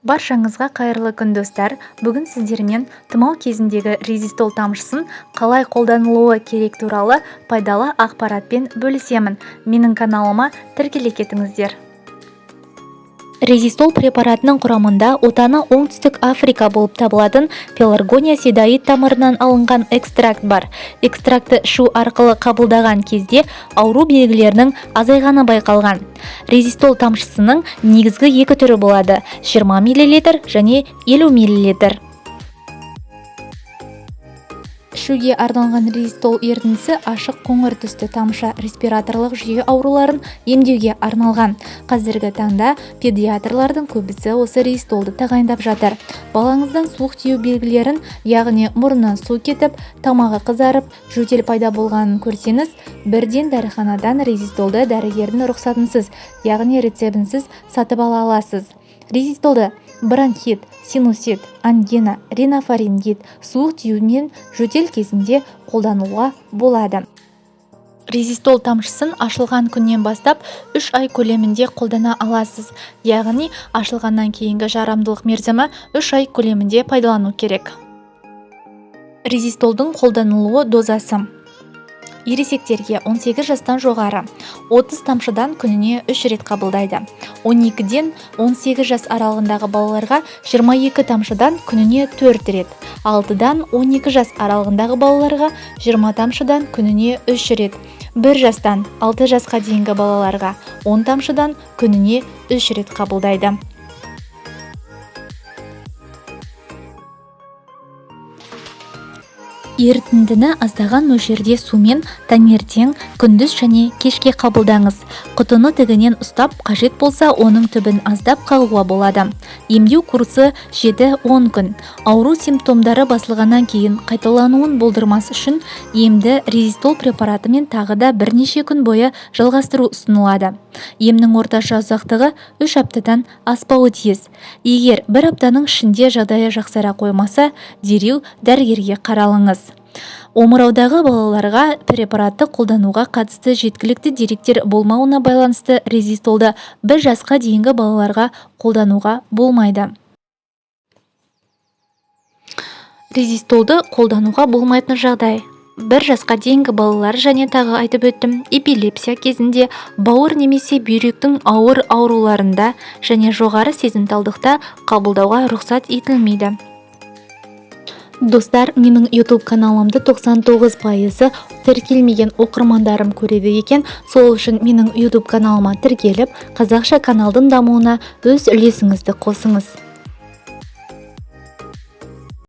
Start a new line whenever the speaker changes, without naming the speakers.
Баршаңызға қайырлы күн достар. Бүгін сіздермен тұмау кезіндегі резистол тамшысын қалай қолданылуы керек туралы пайдалы ақпаратпен бөлісемін. Менің каналыма тіркеле кетіңіздер. Резистол препаратының құрамында отаны оңтүстік Африка болып табылатын пеларгония седаи тамырынан алынған экстракт бар. Экстракты ішу арқылы қабылдаған кезде ауру белгілерінің азайғаны байқалған. Резистол тамшысының негізгі екі түрі болады: 20 мл және 50 мл. Ішуге арналған резистол ерітіндісі ашық қоңыр түсті тамшы респираторлық жүйе ауруларын емдеуге арналған. Қазіргі таңда педиатрлардың көбісі осы резистолды тағайындап жатыр. Балаңыздан суық тию белгілерін, яғни мұрнынан су кетіп, тамағы қызарып, жөтел пайда болғанын көрсеңіз, бірден дәріханадан резистолды дәрігердің рұқсатынсыз, яғни рецебтінсіз сатып ала аласыз. Резистолды бронхит, синусит, ангина, ринофарингит, суық тию мен жөтел кезінде қолдануға болады. Резистол тамшысын ашылған күннен бастап 3 ай көлемінде қолдана аласыз. Яғни ашылғаннан кейінгі жарамдылық мерзімі 3 ай көлемінде пайдалану керек. Резистолдың қолданылуы дозасы: ересектерге 18 жастан жоғары 30 тамшыдан күніне 3 рет қабылдайды. 12-ден 18 жас аралығындағы балаларға 22 тамшыдан күніне 4 рет. 6-дан 12 жас аралығындағы балаларға 20 тамшыдан күніне 3 рет. 1 жастан 6 жасқа дейінгі балаларға 10 тамшыдан күніне 3 рет қабылдайды. Ерітіндіні аздаған мөлшерде сумен таңертең, күндіз және кешке қабылдаңыз. Құтыны тігінен ұстап, қажет болса оның түбін аздап қағуға болады. Емдеу курсы 7-10 күн. Ауру симптомдары басылғаннан кейін қайталануын болдырмас үшін емді резистол препаратымен тағы да бірнеше күн бойы жалғастыру ұсынылады. Емнің орташа ұзақтығы 3 аптадан аспауы тиіс. Егер 1 аптаның ішінде жағдайы жақсара қоймаса, дереу дәрігерге қаралыңыз. Омыраудағы балаларға препаратты қолдануға қатысты жеткілікті деректер болмауына байланысты резистолды 1 жасқа дейінгі балаларға қолдануға болмайды. Резистолды қолдануға болмайтын жағдай: 1 жасқа дейінгі балалар және тағы айтып өттім, эпилепсия кезінде, бауыр немесе бүйректің ауыр ауруларында және жоғары сезімталдықта қабылдауға рұқсат етілмейді. Достар, менің YouTube каналымды 99% тіркелмеген оқырмандарым көреді екен. Сол үшін менің YouTube каналыма тіркеліп, қазақша каналдың дамуына өз үлесіңізді қосыңыз.